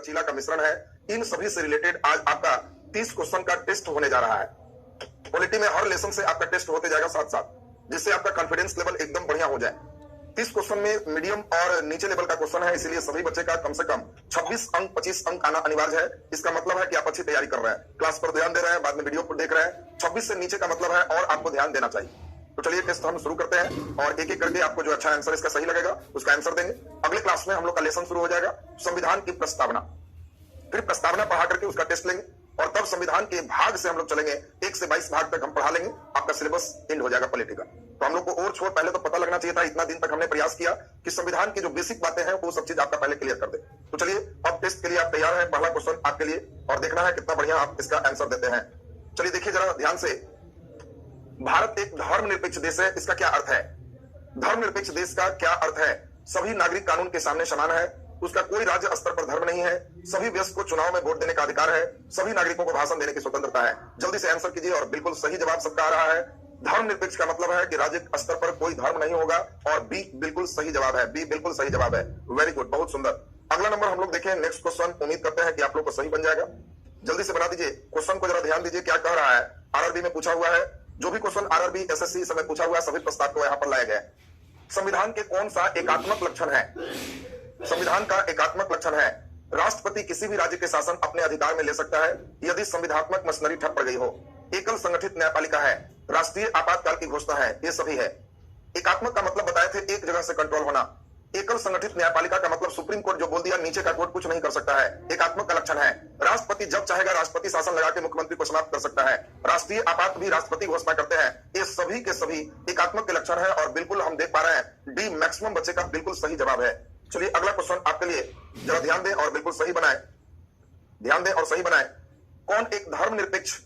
लचीला का मिश्रण है। इन सभी से रिलेटेड आज आपका 30 क्वेश्चन का टेस्ट होने जा रहा है। पॉलिटी में हर लेसन से आपका टेस्ट होते जाएगा साथ साथ, जिससे आपका कॉन्फिडेंस लेवल एकदम बढ़िया हो जाए। 30 क्वेश्चन में मीडियम और नीचे लेवल का क्वेश्चन है, इसीलिए सभी बच्चे का कम से कम 26 अंक 25 अंक आना अनिवार्य है। इसका मतलब है कि आप अच्छी तैयारी कर रहे हैं, क्लास पर ध्यान दे रहे हैं, बाद में वीडियो पर देख रहे हैं। 26 से नीचे का मतलब है और आपको ध्यान देना चाहिए। तो चलिए टेस्ट हम शुरू करते हैं और एक एक करके आपको जो अच्छा आंसर इसका सही लगेगा उसका आंसर देंगे। अगले क्लास में हम लोग का लेसन शुरू हो जाएगा संविधान की प्रस्तावना, फिर प्रस्तावना पढ़ा करके उसका टेस्ट लेंगे और तब संविधान के भाग से हम लोग चलेंगे। 1 से 22 भाग तक हम पढ़ा लेंगे, आपका सिलेबस एंड हो जाएगा पॉलिटी का। तो हम लोग को और छोड़ पहले तो पता लगना चाहिए था, इतना दिन तक हमने प्रयास किया कि संविधान की जो बेसिक बातें हैं वो सब चीज आपका पहले क्लियर कर दे। तो चलिए अब टेस्ट के लिए आप तैयार हैं। पहला क्वेश्चन आपके लिए और देखना है कितना बढ़िया आप इसका आंसर देते हैं। चलिए देखिए जरा ध्यान से, भारत एक धर्मनिरपेक्ष देश है, इसका क्या अर्थ है? धर्मनिरपेक्ष देश का क्या अर्थ है? सभी नागरिक कानून के सामने समान है, उसका कोई राज्य स्तर पर धर्म नहीं है, सभी वयस्क को चुनाव में वोट देने का अधिकार है, सभी नागरिकों को भाषण देने की स्वतंत्रता है। जल्दी से आंसर कीजिए और बिल्कुल सही जवाब सबका आ रहा है। धर्मनिरपेक्ष का मतलब है कि राज्य स्तर पर कोई धर्म नहीं होगा और बी बिल्कुल सही जवाब है। बी बिल्कुल सही जवाब है। वेरी गुड, बहुत सुंदर। अगला नंबर हम लोग देखें, नेक्स्ट क्वेश्चन। उम्मीद करते हैं कि आप लोग को सही बन जाएगा। जल्दी से बना दीजिए, क्वेश्चन को जरा ध्यान दीजिए क्या कह रहा है। आरआरबी में पूछा हुआ है, जो भी क्वेश्चन आरआरबी एसएससी समय पूछा हुआ है सभी प्रस्ताव को यहाँ पर लाया गया है। संविधान के कौन सा एकात्मक लक्षण है? संविधान का एकात्मक लक्षण है राष्ट्रपति किसी भी राज्य के शासन अपने अधिकार में ले सकता है यदि संविधात्मक मशीनरी ठप पड़ गई हो। एकल संगठित न्यायपालिका है, राष्ट्रीय आपातकाल की घोषणा है, ये सभी है। एकात्मक का मतलब बताए थे एक जगह से कंट्रोल होना। एकल संगठित न्यायपालिका का मतलब सुप्रीम कोर्ट जो बोल दिया नीचे का कोर्ट कुछ नहीं कर सकता है, एकात्मक का लक्षण है। राष्ट्रपति जब चाहेगा राष्ट्रपति शासन लगा के मुख्यमंत्री को समाप्त कर सकता है। राष्ट्रीय आपात भी राष्ट्रपति घोषणा करते हैं। ये सभी के सभी एकात्मक के लक्षण है और बिल्कुल हम देख पा रहे हैं डी मैक्सिमम बच्चे का बिल्कुल सही जवाब है। चलिए अगला क्वेश्चन आपके लिए, जरा ध्यान दें और बिल्कुल सही बनाए, ध्यान दें और सही बनाए। कौन एक धर्मनिरपेक्ष,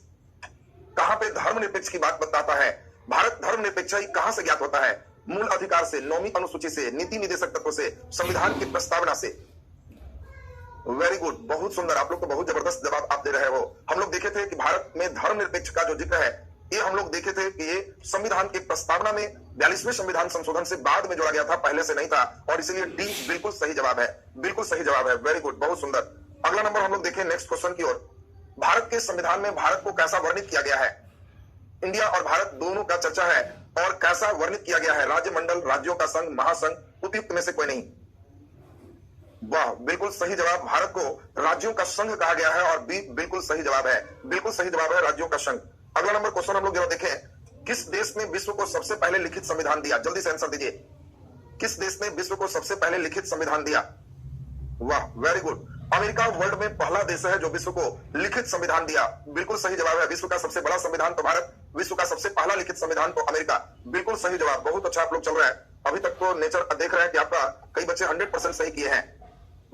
कहां पे धर्मनिरपेक्ष की बात बताता है? भारत धर्मनिरपेक्ष कहां से ज्ञात होता है? मूल अधिकार से, 9वीं अनुसूची से, नीति निदेशक तत्व से, संविधान की प्रस्तावना से। वेरी गुड, बहुत सुंदर, आप लोग को बहुत जबरदस्त जवाब आप दे रहे हो। हम लोग देखे थे कि भारत में धर्मनिरपेक्ष का जो जिक्र है ये हम लोग देखे थे कि ये संविधान की प्रस्तावना में 42वें संविधान संशोधन से बाद में जोड़ा गया था, पहले से नहीं था और इसीलिए डी बिल्कुल सही जवाब है। बिल्कुल सही जवाब है। वेरी गुड, बहुत सुंदर। अगला नंबर हम लोग देखें नेक्स्ट क्वेश्चन की ओर। भारत के संविधान में भारत को कैसा वर्णित किया गया है? इंडिया और भारत दोनों का चर्चा है और कैसा वर्णित किया गया है? राज्य मंडल, राज्यों का संघ, महासंघ, उपयुक्त में से कोई नहीं। वाह, बिल्कुल सही जवाब। भारत को राज्यों का संघ कहा गया है और बी बिल्कुल सही जवाब है। बिल्कुल सही जवाब है, राज्यों का संघ। अगला नंबर क्वेश्चन हम लोग जरा देखें, किस देश ने विश्व को सबसे पहले लिखित संविधान दिया? जल्दी से आंसर दीजिए, किस देश ने विश्व को सबसे पहले लिखित संविधान दिया? वाह, वेरी गुड। अमेरिका वर्ल्ड में पहला देश है जो विश्व को लिखित संविधान दिया। बिल्कुल सही जवाब है। विश्व का सबसे बड़ा संविधान तो भारत, विश्व का सबसे पहला लिखित संविधान तो अमेरिका। बिल्कुल सही जवाब। बहुत अच्छा आप लोग चल रहे हैं। अभी तक तो नेचर देख रहे हैं कि आपका कई बच्चे 100% सही किए हैं।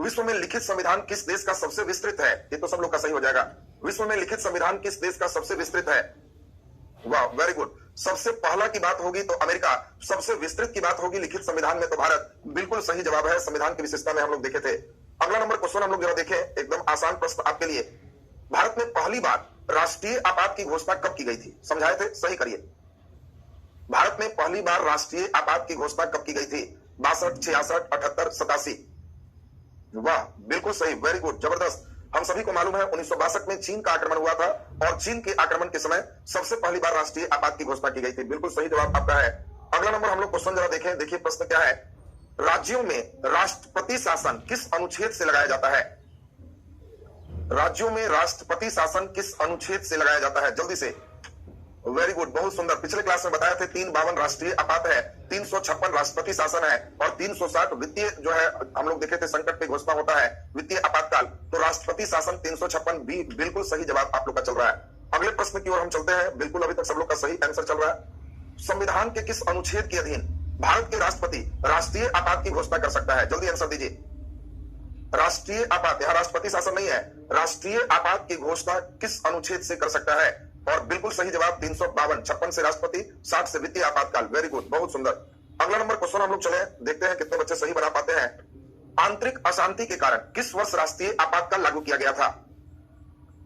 विश्व में लिखित संविधान किस देश का सबसे विस्तृत है? ये तो सब लोग का सही हो जाएगा। विश्व में लिखित संविधान किस देश का सबसे विस्तृत है? वाह, वेरी गुड। सबसे पहला की बात होगी तो अमेरिका, सबसे विस्तृत की बात होगी लिखित संविधान में तो भारत। बिल्कुल सही जवाब है। संविधान की विशेषता में हम लोग देखे थे। अगला नंबर क्वेश्चन हम लोग जरा देखें, एकदम आसान प्रश्न आपके लिए। भारत में पहली बार राष्ट्रीय आपात की घोषणा कब की गई थी? समझाए थे, सही करिए। भारत में पहली बार राष्ट्रीय आपात की घोषणा कब की गई थी? 62, 66, 78, 87। वाह, बिल्कुल सही, वेरी गुड, जबरदस्त। हम सभी को मालूम है 1962 में चीन का आक्रमण हुआ था और चीन के आक्रमण के समय सबसे पहली बार राष्ट्रीय आपात की घोषणा की गई थी। बिल्कुल सही जवाब आपका है। अगला नंबर हम लोग क्वेश्चन जरा देखें, देखिए प्रश्न क्या है। राज्यों में राष्ट्रपति शासन किस अनुच्छेद से लगाया जाता है? राज्यों में राष्ट्रपति शासन किस अनुच्छेद से लगाया जाता है? जल्दी से। वेरी गुड, बहुत सुंदर। पिछले क्लास में बताया थे 352 राष्ट्रीय आपात है, 356 राष्ट्रपति शासन है और 360 वित्तीय जो है हम लोग देखे थे संकट पे घोषणा होता है, वित्तीय आपातकाल। तो राष्ट्रपति शासन 356 भी बिल्कुल सही जवाब आप लोग का चल रहा है। अगले प्रश्न की ओर हम चलते हैं। बिल्कुल अभी तक सब लोग का सही आंसर चल रहा है। संविधान के किस अनुच्छेद के अधीन भारत के राष्ट्रपति राष्ट्रीय आपात की घोषणा कर सकता है? जल्दी आंसर दीजिए। राष्ट्रीय आपात, यहाँ राष्ट्रपति शासन नहीं है, राष्ट्रीय आपात की घोषणा किस अनुच्छेद से कर सकता है? और बिल्कुल सही जवाब 352, 56 से राष्ट्रपति, 60 से वित्तीय आपातकाल। वेरी गुड, बहुत सुंदर। अगला नंबर क्वेश्चन हम लोग चले, देखते हैं कितने बच्चे सही बना पाते हैं। आंतरिक अशांति के कारण किस वर्ष राष्ट्रीय आपातकाल लागू किया गया था?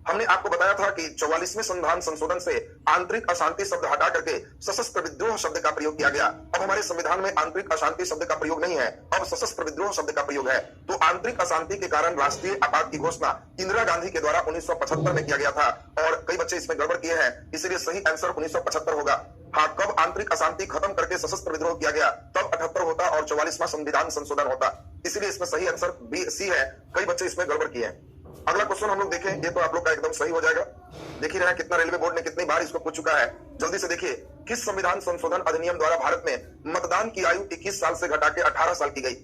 हमने आपको बताया था कि 44वें संविधान संशोधन से आंतरिक अशांति शब्द हटा करके सशस्त्र विद्रोह शब्द का प्रयोग किया गया। अब हमारे संविधान में आंतरिक अशांति शब्द का प्रयोग नहीं है, अब सशस्त्र विद्रोह शब्द का प्रयोग है। तो आंतरिक अशांति के कारण राष्ट्रीय आपात की घोषणा इंदिरा गांधी के द्वारा 1975 में किया गया था और कई बच्चे इसमें गड़बड़ किए हैं, इसलिए सही आंसर 1975 होगा। हाँ, कब आंतरिक अशांति खत्म करके सशस्त्र विद्रोह किया गया तब 78 होता और 44वां संविधान संशोधन होता, इसलिए इसमें सही आंसर बी सी है। कई बच्चे इसमें गड़बड़ किए हैं। अगला क्वेश्चन हम लोग देखें, ये तो आप लोग का एकदम सही हो जाएगा। देख ही रहे हैं कितना रेलवे बोर्ड ने कितनी बार इसको पूछ चुका है। जल्दी से देखिए, किस संविधान संशोधन अधिनियम द्वारा भारत में मतदान की आयु 21 साल से घटा के 18 साल की गई?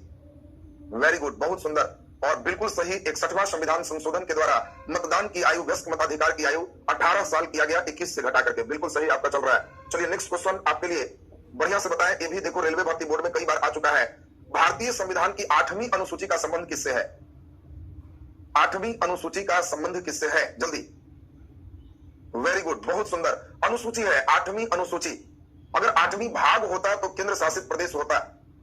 वेरी गुड, बहुत सुंदर और बिल्कुल सही। 61वां संविधान संशोधन के द्वारा मतदान की आयु, वयस्क मताधिकार की आयु 18 साल किया गया 21 से घटा करके। बिल्कुल सही आपका चल रहा है। चलिए नेक्स्ट क्वेश्चन आपके लिए बढ़िया से बताएं, ये भी देखो रेलवे भर्ती बोर्ड में कई बार आ चुका है। भारतीय संविधान की 8वीं अनुसूची का संबंध किससे है? 8वीं अनुसूची का संबंध किससे है? जल्दी। वेरी गुड, बहुत सुंदर। अनुसूची है 8वीं अनुसूची। अगर 8वीं भाग होता तो केंद्र शासित प्रदेश होता,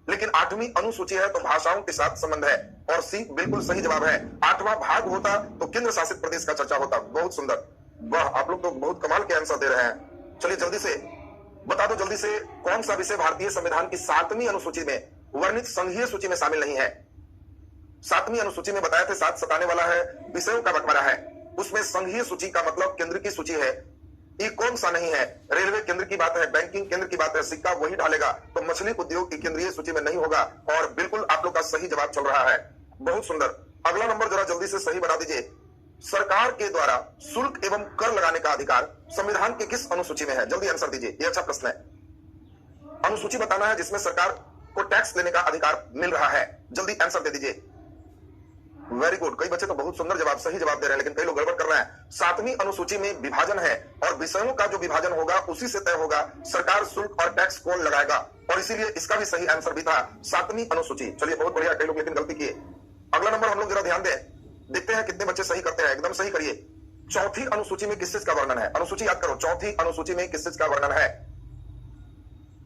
लेकिन 8वीं अनुसूची है तो भाषाओं के साथ संबंध है और सी बिल्कुल सही जवाब है। 8वां भाग होता तो केंद्र शासित प्रदेश का चर्चा होता। बहुत सुंदर, वाह, आप लोग तो बहुत कमाल के आंसर दे रहे हैं। चलिए जल्दी से बता दो, जल्दी से कौन सा विषय भारतीय संविधान की 7वीं अनुसूची में वर्णित संघीय सूची में शामिल नहीं है? 7वीं अनुसूची में बताया थे 7 सताने वाला है, विषयों का बंटवारा है, उसमें संघीय सूची का मतलब केंद्र की सूची है। ये कौन सा नहीं है? रेलवे केंद्र की बात है, बैंकिंग केंद्र की बात है, सिक्का वही डालेगा तो मछली उद्योग की केंद्रीय सूची में नहीं होगा और बिल्कुल आप लोग का सही जवाब चल रहा है। बहुत सुंदर। अगला नंबर जरा जल्दी से सही बना दीजिए। सरकार के द्वारा शुल्क एवं कर लगाने का अधिकार संविधान के किस अनुसूची में है? जल्दी आंसर दीजिए, ये अच्छा प्रश्न है। अनुसूची बताना है जिसमें सरकार को टैक्स लेने का अधिकार मिल रहा है। जल्दी आंसर दे दीजिए। वेरी गुड, कई बच्चे तो बहुत सुंदर जवाब, सही जवाब दे रहे हैं, लेकिन कई लोग गड़बड़ कर रहे हैं। 7वीं अनुसूची में विभाजन है और विषयों का जो विभाजन होगा उसी से तय होगा सरकार शुल्क और टैक्स कौन लगाएगा, और इसीलिए इसका भी सही आंसर भी था 7वीं अनुसूची। चलिए बहुत बढ़िया, कई लोग लेकिन गलती किए। अगला नंबर हम लोग जरा ध्यान दें, देखते हैं कितने बच्चे सही करते हैं। एकदम सही करिए। चौथी अनुसूची में किस चीज का वर्णन है? अनुसूची याद करो, चौथी अनुसूची में किस चीज का वर्णन है?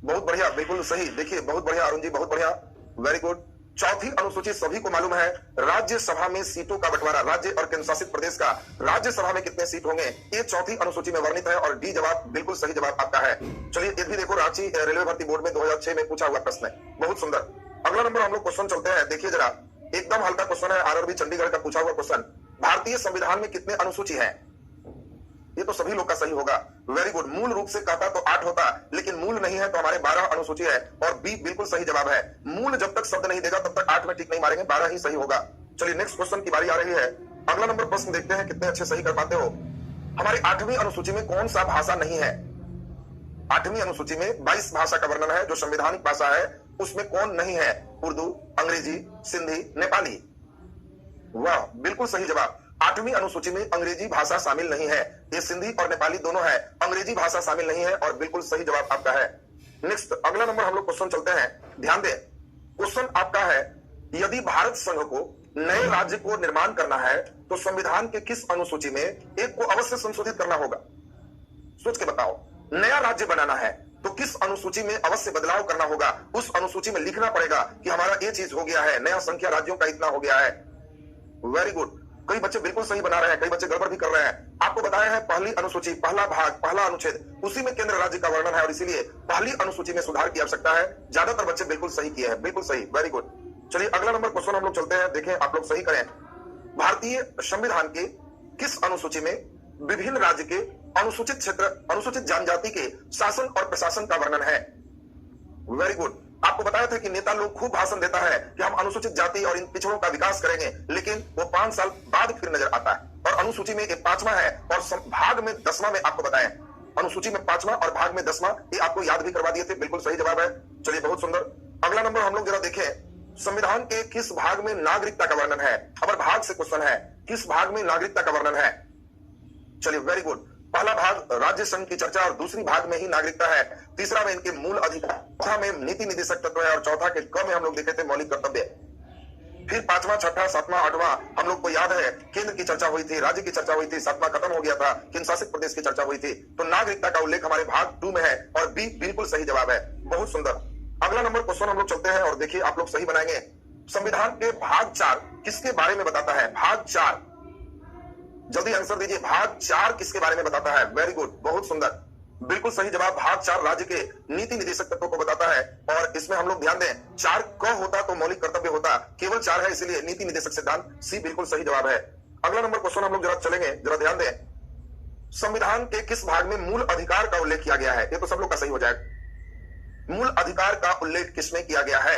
बहुत बढ़िया, बिल्कुल सही। देखिए बहुत बढ़िया अरुण जी, बहुत बढ़िया, वेरी गुड। चौथी अनुसूची सभी को मालूम है, राज्यसभा में सीटों का बंटवारा, राज्य और केंद्र शासित प्रदेश का राज्यसभा में कितने सीट होंगे, ये चौथी अनुसूची में वर्णित है और डी जवाब बिल्कुल सही जवाब आपका है। चलिए ये भी देखो, रांची रेलवे भर्ती बोर्ड में 2006 में पूछा हुआ प्रश्न है, बहुत सुंदर। अगला नंबर हम लोग क्वेश्चन चलते हैं, देखिए जरा, एकदम हल्का क्वेश्चन है, आरआरबी चंडीगढ़ का पूछा हुआ क्वेश्चन। भारतीय संविधान में कितने अनुसूची है? ये तो सभी लोग का सही होगा। Very good. मूल रूप से कहता तो 8 होता, लेकिन मूल नहीं है तो हमारे 12 अनुसूची है और बी बिल्कुल सही जवाब है। मूल जब तक शब्द नहीं देगा तब तक 8 में टिक नहीं मारेंगे, 12 ही सही होगा। चलिए नेक्स्ट क्वेश्चन की बारी आ रही है। अगला नंबर प्रश्न देखते हैं कितने अच्छे सही कर पाते हो। हमारी 8वीं अनुसूची में कौन सा भाषा नहीं है? 8वीं अनुसूची में 22 भाषा का वर्णन है, जो संवैधानिक भाषा है उसमें कौन नहीं है? उर्दू, अंग्रेजी, सिंधी, नेपाली। वाह, बिल्कुल सही जवाब। 8वीं अनुसूची में अंग्रेजी भाषा शामिल नहीं है, ये सिंधी और नेपाली दोनों है, अंग्रेजी भाषा शामिल नहीं है और बिल्कुल सही जवाब आपका है। नेक्स्ट अगला नंबर हम लोग क्वेश्चन चलते हैं, ध्यान दें। क्वेश्चन आपका है, यदि भारत संघ को नए राज्य को निर्माण करना है तो संविधान के किस अनुसूची में एक को अवश्य संशोधित करना होगा? सोच के बताओ। नया राज्य बनाना है तो किस अनुसूची में अवश्य बदलाव करना होगा? उस अनुसूची में लिखना पड़ेगा कि हमारा ये चीज हो गया है, नया संख्या राज्यों का इतना हो गया है। वेरी गुड, कई बच्चे बिल्कुल सही बना रहे हैं, कई बच्चे गड़बड़ भी कर रहे हैं। आपको बताया है पहली अनुसूची, पहला भाग, पहला अनुच्छेद, उसी में केंद्र राज्य का वर्णन है और इसीलिए पहली अनुसूची में सुधार की आवश्यकता है। ज्यादातर बच्चे बिल्कुल सही किए हैं, बिल्कुल सही, वेरी गुड। चलिए अगला नंबर क्वेश्चन हम लोग चलते हैं, देखें आप लोग सही करें। भारतीय संविधान के किस अनुसूची में विभिन्न राज्य के अनुसूचित क्षेत्र, अनुसूचित जनजाति के शासन और प्रशासन का वर्णन है? Very good. आपको बताया था कि नेता लोग खूब भाषण देता है कि हम अनुसूचित जाति और इन पिछड़ों का विकास करेंगे, लेकिन वो 5 साल बाद फिर नजर आता है। और अनुसूची में एक 5वां है और भाग में 10वां में आपको बताएं, अनुसूची में 5वां और भाग में 10वां, ये आपको याद भी करवा दिए थे, बिल्कुल सही जवाब है। चलिए बहुत सुंदर। अगला नंबर हम लोग जरा देखें, संविधान के किस भाग में नागरिकता का वर्णन है? अगर भाग से क्वेश्चन है, किस भाग में नागरिकता का वर्णन है? चलिए वेरी गुड। पहला भाग राज्य संघ की चर्चा और दूसरी भाग में ही नागरिकता है, तीसरा में इनके मूल अधिकार, चौथा में नीति निर्देशक तत्व है और चौथा के क में हम लोग देखे थे मौलिक कर्तव्य। फिर 5वां, 6वां, 7वां, 8वां हम लोग को याद है केंद्र की चर्चा हुई थी, राज्य की चर्चा हुई थी, 7वां खत्म हो गया था, केंद्र शासित प्रदेश की चर्चा हुई थी। तो नागरिकता का उल्लेख हमारे भाग 2 में है और बी बिल्कुल सही जवाब है, बहुत सुंदर। अगला नंबर क्वेश्चन हम लोग चलते हैं और देखिए आप लोग सही बनाएंगे। संविधान के भाग 4 किसके बारे में बताता है? भाग 4 जल्दी आंसर दीजिए। भाग 4 किसके बारे में बताता है? वेरी गुड, बहुत सुंदर, बिल्कुल सही जवाब। भाग 4 राज्य के नीति निदेशक तत्वों को बताता है। और इसमें हम लोग ध्यान दें, 4 क होता तो मौलिक कर्तव्य होता, केवल 4 है इसलिए नीति निदेशक सिद्धांत। सी बिल्कुल सही जवाब है। अगला नंबर क्वेश्चन हम लोग जरा चलेंगे, जरा ध्यान दें। संविधान के किस भाग में मूल अधिकार का उल्लेख किया गया है? ये तो सब लोग का सही हो जाएगा। मूल अधिकार का उल्लेख किसमें किया गया है?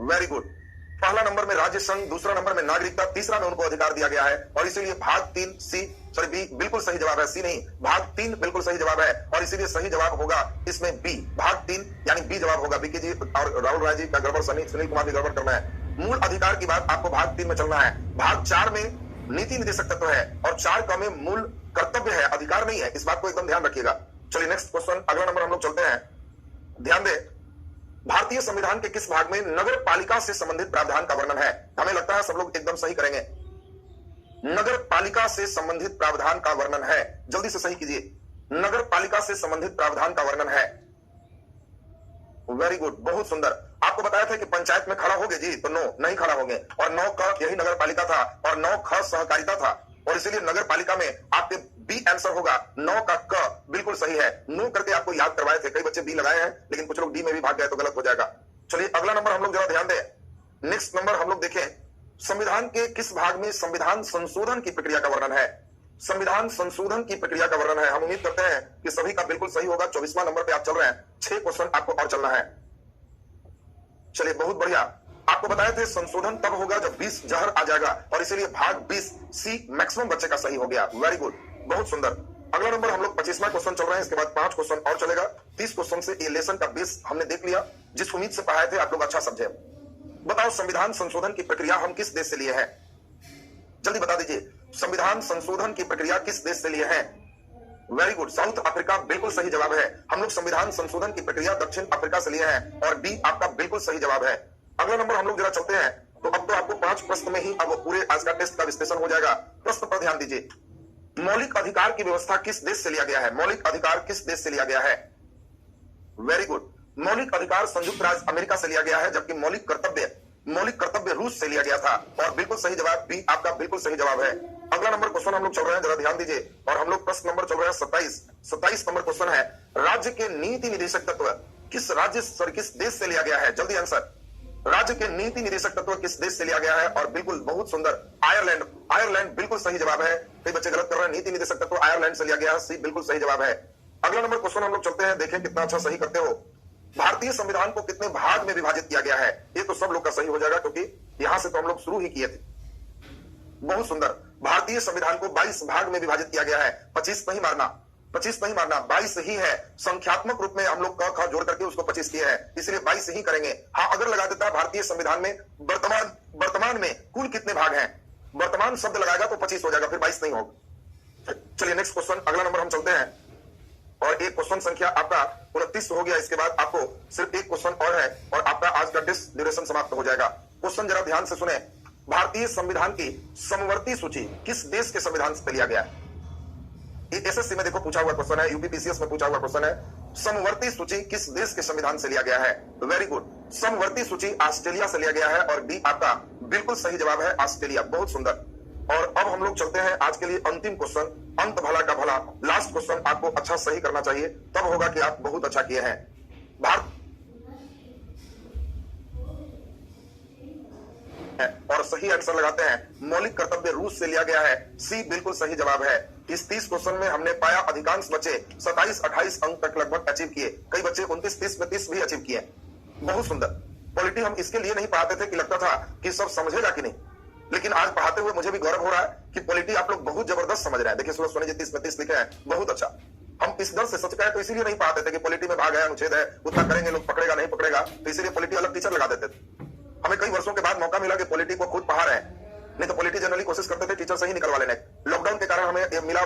Very good. पहला नंबर में राज्य संघ, दूसरा नंबर में नागरिकता, तीसरा में उनको अधिकार दिया गया है। और इसीलिए भाग 3 सी सॉरी बी बिल्कुल सही जवाब है। सी नहीं, भाग 3 बिल्कुल सही जवाब है। और इसीलिए सही जवाब होगा इसमें बी, भाग 3 यानी बी जवाब होगा। बीके जी और राहुल राय जी का गड़बड़, सुनील कुमार जी गड़बड़ करना है। मूल अधिकार की बात आपको भाग 3 में चलना है। भाग 4 में नीति निदेशक तत्व है और 4 क में मूल कर्तव्य है, अधिकार नहीं है। इस बात को एकदम ध्यान रखिएगा। चलिए नेक्स्ट क्वेश्चन, अगला नंबर हम लोग चलते हैं। ध्यान दें, भारतीय संविधान के किस भाग में नगर पालिका से संबंधित प्रावधान का वर्णन है? हमें लगता है सब लोग एकदम सही करेंगे। नगर पालिका से संबंधित प्रावधान का वर्णन है, जल्दी से सही कीजिए। नगर पालिका से संबंधित प्रावधान का वर्णन है। वेरी गुड, बहुत सुंदर। आपको बताया था कि पंचायत में खड़ा होगे जी, तो नो नहीं खड़ा होंगे। और 9 क यही नगर पालिका था और 9 ख सहकारिता था। और इसीलिए नगर पालिका में आपके बी आंसर होगा। 9 का क बिल्कुल सही है। नो करके आपको याद करवाए थे, कई बच्चे बी लगाए हैं, लेकिन कुछ लोग डी में भी भाग गए तो गलत हो जाएगा। चलिए अगला नंबर हम लोग जरा ध्यान दें। नेक्स्ट नंबर हम लोग देखें, संविधान के किस भाग में संविधान संशोधन की प्रक्रिया का वर्णन है? संविधान संशोधन की प्रक्रिया का वर्णन है। हम उम्मीद करते हैं कि सभी का बिल्कुल सही होगा। 24वां नंबर पे आप चल रहे हैं। 6 क्वेश्चन आपको और चलना है। चलिए बहुत बढ़िया। आपको बताए थे संशोधन तब होगा जब 20 जहर आ जाएगा, और इसीलिए भाग 20 सी मैक्सिमम बच्चे का सही हो गया। वेरी गुड, बहुत सुंदर। अगला नंबर हम लोग 25वां क्वेश्चन चल रहे हैं। इसके बाद 5 क्वेश्चन और चलेगा। 30 क्वेश्चन से ये लेसन का बेस हमने देख लिया। जिस उम्मीद से पढ़ाए थे आप लोग अच्छा समझे। बताओ संविधान संशोधन की प्रक्रिया हम किस देश से लिए हैं? जल्दी बता दीजिए, संविधान संशोधन की प्रक्रिया किस देश से लिए हैं? वेरी गुड, साउथ अफ्रीका बिल्कुल सही जवाब है। हम लोग संविधान संशोधन की प्रक्रिया दक्षिण अफ्रीका से लिए हैं और डी आपका बिल्कुल सही जवाब है। अगला नंबर हम लोग जरा चलते हैं। तो अब तो आपको 5 प्रश्न में ही अब पूरे आज का टेस्ट का विश्लेषण हो जाएगा। प्रश्न पर ध्यान दीजिए। मौलिक अधिकार की व्यवस्था किस देश से लिया गया है? मौलिक अधिकार किस देश से लिया गया है? वेरी गुड, मौलिक अधिकार संयुक्त राज्य अमेरिका से लिया गया है, जबकि मौलिक कर्तव्य रूस से लिया गया था। और बिल्कुल सही जवाब बी आपका बिल्कुल सही जवाब है। अगला नंबर क्वेश्चन हम लोग चल रहे हैं, जरा ध्यान दीजिए। और हम लोग प्रश्न नंबर चल रहे हैं 27 नंबर क्वेश्चन है, राज्य के नीति निदेशक तत्व किस देश से लिया गया है? जल्दी आंसर। राज्य के नीति निदेशक तत्व किस देश से लिया गया है? और बिल्कुल बहुत सुंदर, आयरलैंड बिल्कुल सही जवाब है। कई बच्चे गलत कर रहे हैं। नीति निदेशक तत्व आयरलैंड से लिया गया है। सी बिल्कुल सही जवाब है। अगला नंबर क्वेश्चन हम लोग चलते हैं, देखें कितना अच्छा सही करते हो। भारतीय संविधान को कितने भाग में विभाजित किया गया है? ये तो सब लोग का सही हो जाएगा, क्योंकि यहां से तो हम लोग शुरू ही किए थे। बहुत सुंदर। भारतीय संविधान को 22 भाग में विभाजित किया गया है। 25 नहीं मारना, 22 ही है। संख्यात्मक रूप में हम लोग क ख जोड़ करके उसको 25 किए हैं, इसलिए 22 ही करेंगे। हाँ, अगर लगा देता भारतीय संविधान में वर्तमान में कुल कितने भाग हैं, वर्तमान शब्द लगाएगा तो 25 हो जाएगा, फिर 22 नहीं होगा। चलिए नेक्स्ट क्वेश्चन, अगला नंबर हम चलते हैं। और एक क्वेश्चन संख्या आपका 29 हो गया। इसके बाद आपको सिर्फ एक क्वेश्चन और है और आपका आज का टेस्ट ड्यूरेशन समाप्त हो जाएगा। क्वेश्चन जरा ध्यान से सुने। भारतीय संविधान की समवर्ती सूची किस देश के संविधान से लिया गया? एसएससी में देखो पूछा हुआ क्वेश्चन है, यूपीपीसीएस में पूछा हुआ क्वेश्चन है। समवर्ती सूची किस देश के संविधान से लिया गया है? वेरी गुड, समवर्ती सूची ऑस्ट्रेलिया से लिया गया है और डी आपका बिल्कुल सही जवाब है, ऑस्ट्रेलिया। बहुत सुंदर। और अब हम लोग चलते हैं आज के लिए अंतिम क्वेश्चन, अंत भला का भला। लास्ट क्वेश्चन आपको अच्छा सही करना चाहिए, तब होगा कि आप बहुत अच्छा किए हैं। भारत और सही आंसर लगाते हैं। मौलिक कर्तव्य रूस से लिया गया है। सी बिल्कुल सही जवाब है। इस 30 क्वेश्चन में हमने पाया अधिकांश बच्चे 27-28 अंक तक लगभग अचीव किए। कई बच्चे 29-30 में 30 भी अचीव किए। बहुत सुंदर। पॉलिटी हम इसके लिए नहीं पढ़ाते थे कि लगता था कि सब समझेगा कि नहीं, लेकिन आज पढ़ाते हुए मुझे भी गौरव हो रहा है कि पॉलिटी आप लोग बहुत जबरदस्त समझ रहे हैं। देखिए सूरज सोनी जी 30 में 30 लिखे हैं, बहुत अच्छा। हम इस डर से सच कहें तो इसीलिए नहीं पढ़ाते थे कि पॉलिटी में भाग है, अनुच्छेद है, उतना करेंगे लोग पकड़ेगा नहीं पकड़ेगा, तो इसीलिए पॉलिटी अलग टीचर लगा देते थे। हमें कई वर्षों के बाद मौका मिला कि पॉलिटी को खुद पढ़ा रहे हैं, नहीं तो पॉलिटी जनरली कोशिश करते थे टीचर से ही निकलवा लेने। लॉकडाउन के कारण हमें मिला